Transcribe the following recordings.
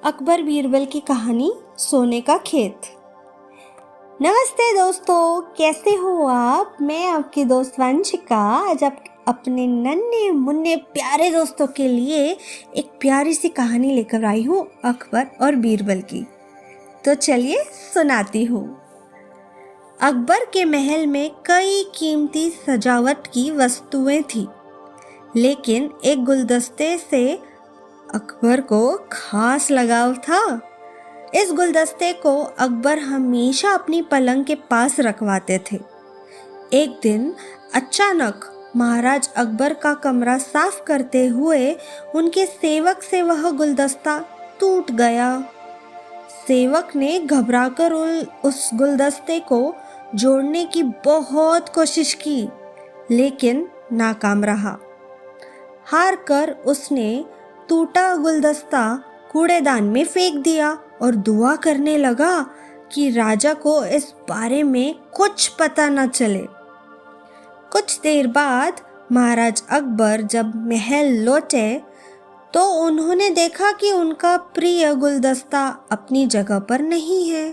अकबर बीरबल की कहानी सोने का खेत। नमस्ते दोस्तों, कैसे हो आप? मैं आपकी दोस्त वंशिका आज अपने नन्हे मुन्ने प्यारे दोस्तों के लिए एक प्यारी सी कहानी लेकर आई हूँ अकबर और बीरबल की। तो चलिए सुनाती हूँ। अकबर के महल में कई कीमती सजावट की वस्तुएं थी, लेकिन एक गुलदस्ते से अकबर को खास लगाव था। इस गुलदस्ते को अकबर हमेशा अपनी पलंग के पास रखवाते थे। एक दिन अचानक महाराज अकबर का कमरा साफ करते हुए उनके सेवक से वह गुलदस्ता टूट गया। सेवक ने घबराकर उस गुलदस्ते को जोड़ने की बहुत कोशिश की, लेकिन नाकाम रहा। हार कर उसने टूटा गुलदस्ता कूड़ेदान में फेंक दिया और दुआ करने लगा कि राजा को इस बारे में कुछ पता न चले। कुछ देर बाद महाराज अकबर जब महल लौटे तो उन्होंने देखा कि उनका प्रिय गुलदस्ता अपनी जगह पर नहीं है।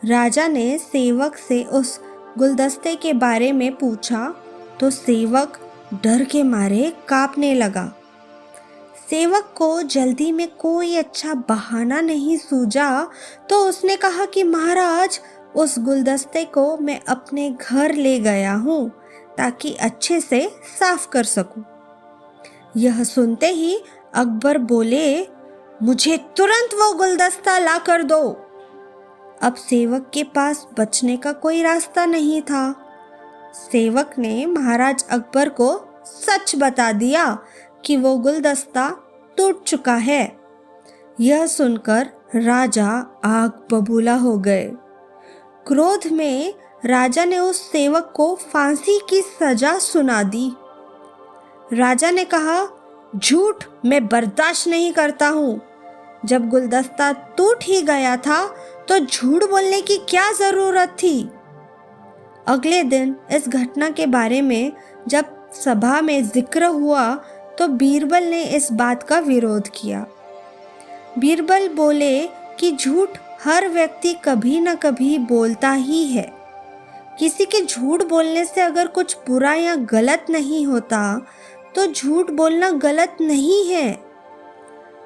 राजा ने सेवक से उस गुलदस्ते के बारे में पूछा तो सेवक डर के मारे कांपने लगा। सेवक को जल्दी में कोई अच्छा बहाना नहीं सूझा तो उसने कहा कि महाराज, उस गुलदस्ते को मैं अपने घर ले गया हूँ ताकि अच्छे से साफ कर सकूं। यह सुनते ही अकबर बोले, मुझे तुरंत वो गुलदस्ता ला कर दो। अब सेवक के पास बचने का कोई रास्ता नहीं था। सेवक ने महाराज अकबर को सच बता दिया कि वो गुलदस्ता टूट चुका है। यह सुनकर राजा आग बबूला हो गए। क्रोध में राजा ने उस सेवक को फांसी की सजा सुना दी। राजा ने कहा, झूठ मैं बर्दाश्त नहीं करता हूँ। जब गुलदस्ता टूट ही गया था तो झूठ बोलने की क्या जरूरत थी। अगले दिन इस घटना के बारे में जब सभा में जिक्र हुआ तो बीरबल ने इस बात का विरोध किया। बीरबल बोले कि झूठ हर व्यक्ति कभी न कभी बोलता ही है। किसी के झूठ बोलने से अगर कुछ बुरा या गलत नहीं होता तो झूठ बोलना गलत नहीं है।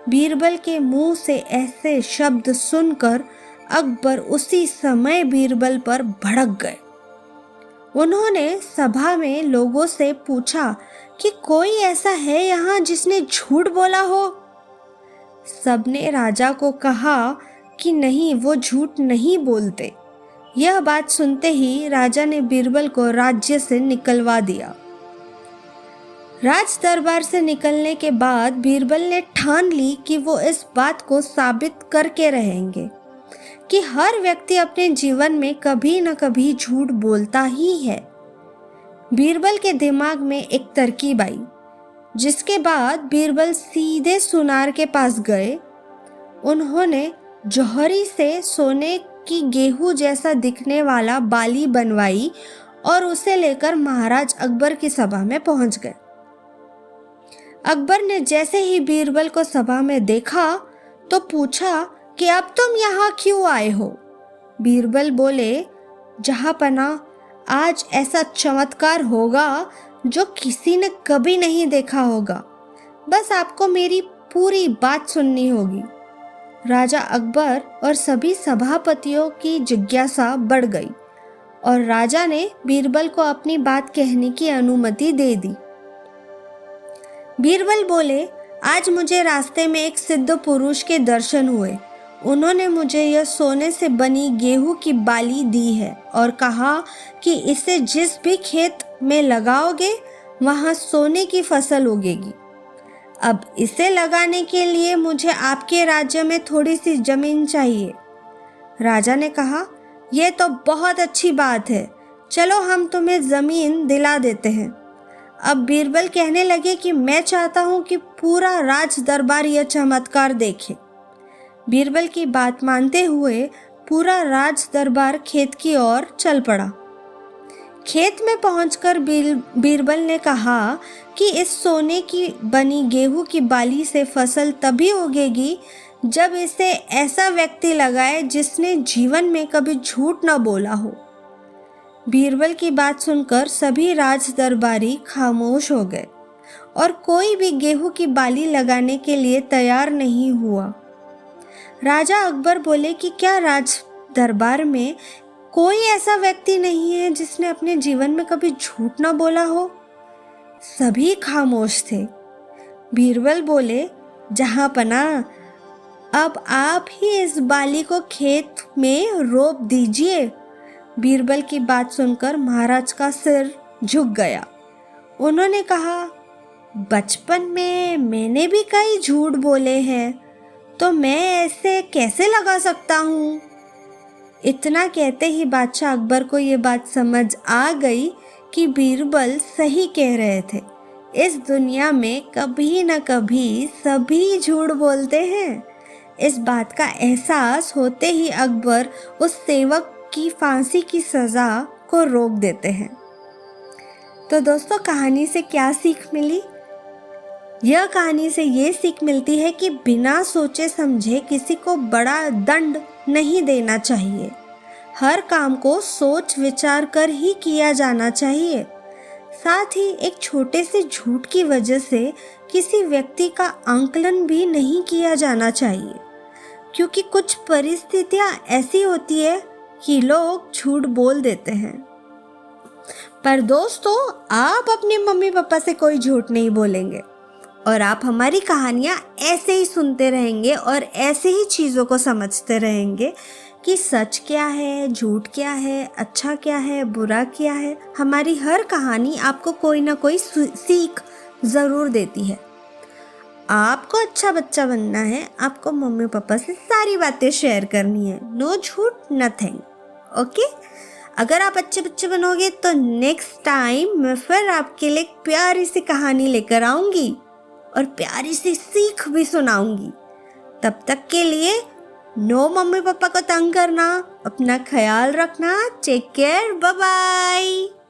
बीरबल के मुंह से ऐसे शब्द सुनकर अकबर उसी समय बीरबल पर भड़क गए। उन्होंने सभा में लोगों से पूछा कि कोई ऐसा है यहाँ जिसने झूठ बोला हो। सबने राजा को कहा कि नहीं, वो झूठ नहीं बोलते। यह बात सुनते ही राजा ने बीरबल को राज्य से निकलवा दिया। राज दरबार से निकलने के बाद बीरबल ने ठान ली कि वो इस बात को साबित करके रहेंगे कि हर व्यक्ति अपने जीवन में कभी न कभी झूठ बोलता ही है। बीरबल के दिमाग में एक तरकीब आई, जिसके बाद बीरबल सीधे सुनार के पास गए। उन्होंने जौहरी से सोने की गेहूं जैसा दिखने वाला बाली बनवाई और उसे लेकर महाराज अकबर की सभा में पहुंच गए। अकबर ने जैसे ही बीरबल को सभा में देखा तो पूछा कि अब तुम यहाँ क्यों आए हो? बीरबल बोले, जहांपना, आज ऐसा चमत्कार होगा जो किसी ने कभी नहीं देखा होगा। बस आपको मेरी पूरी बात सुननी होगी। राजा अकबर और सभी सभापतियों की जिज्ञासा बढ़ गई और राजा ने बीरबल को अपनी बात कहने की अनुमति दे दी। बीरबल बोले, आज मुझे रास्ते में एक सिद्ध पुरुष के दर्शन हुए। उन्होंने मुझे यह सोने से बनी गेहूं की बाली दी है और कहा कि इसे जिस भी खेत में लगाओगे वहां सोने की फसल उगेगी। अब इसे लगाने के लिए मुझे आपके राज्य में थोड़ी सी जमीन चाहिए। राजा ने कहा, यह तो बहुत अच्छी बात है, चलो हम तुम्हें जमीन दिला देते हैं। अब बीरबल कहने लगे कि मैं चाहता हूं कि पूरा राज दरबार यह चमत्कार देखे। बीरबल की बात मानते हुए पूरा राज दरबार खेत की ओर चल पड़ा। खेत में पहुंचकर बीरबल ने कहा कि इस सोने की बनी गेहूं की बाली से फसल तभी उगेगी जब इसे ऐसा व्यक्ति लगाए जिसने जीवन में कभी झूठ न बोला हो। बीरबल की बात सुनकर सभी राज दरबारी खामोश हो गए और कोई भी गेहूं की बाली लगाने के लिए तैयार नहीं हुआ। राजा अकबर बोले कि क्या राज दरबार में कोई ऐसा व्यक्ति नहीं है जिसने अपने जीवन में कभी झूठ न बोला हो? सभी खामोश थे। बीरबल बोले, जहांपना, अब आप ही इस बाली को खेत में रोप दीजिए। बीरबल की बात सुनकर महाराज का सिर झुक गया। उन्होंने कहा, बचपन में मैंने भी कई झूठ बोले हैं, तो मैं ऐसे कैसे लगा सकता हूँ? इतना कहते ही बादशाह अकबर को ये बात समझ आ गई कि बीरबल सही कह रहे थे। इस दुनिया में कभी न कभी सभी झूठ बोलते हैं। इस बात का एहसास होते ही अकबर उस सेवक की फांसी की सज़ा को रोक देते हैं। तो दोस्तों, कहानी से क्या सीख मिली? यह कहानी से ये सीख मिलती है कि बिना सोचे समझे किसी को बड़ा दंड नहीं देना चाहिए। हर काम को सोच विचार कर ही किया जाना चाहिए। साथ ही एक छोटे से झूठ की वजह से किसी व्यक्ति का आंकलन भी नहीं किया जाना चाहिए, क्योंकि कुछ परिस्थितियां ऐसी होती है कि लोग झूठ बोल देते हैं। पर दोस्तों, आप अपने मम्मी पापा से कोई झूठ नहीं बोलेंगे और आप हमारी कहानियाँ ऐसे ही सुनते रहेंगे और ऐसे ही चीज़ों को समझते रहेंगे कि सच क्या है, झूठ क्या है, अच्छा क्या है, बुरा क्या है। हमारी हर कहानी आपको कोई ना कोई सीख ज़रूर देती है। आपको अच्छा बच्चा बनना है, आपको मम्मी पापा से सारी बातें शेयर करनी है। नो झूठ, नथिंग। ओके? अगर आप अच्छे बच्चे बनोगे तो नेक्स्ट टाइम मैं फिर आपके लिए एक प्यारी सी कहानी लेकर आऊँगी और प्यारी सी सीख भी सुनाऊंगी। तब तक के लिए नो मम्मी पापा को तंग करना, अपना ख्याल रखना। Take care, bye bye.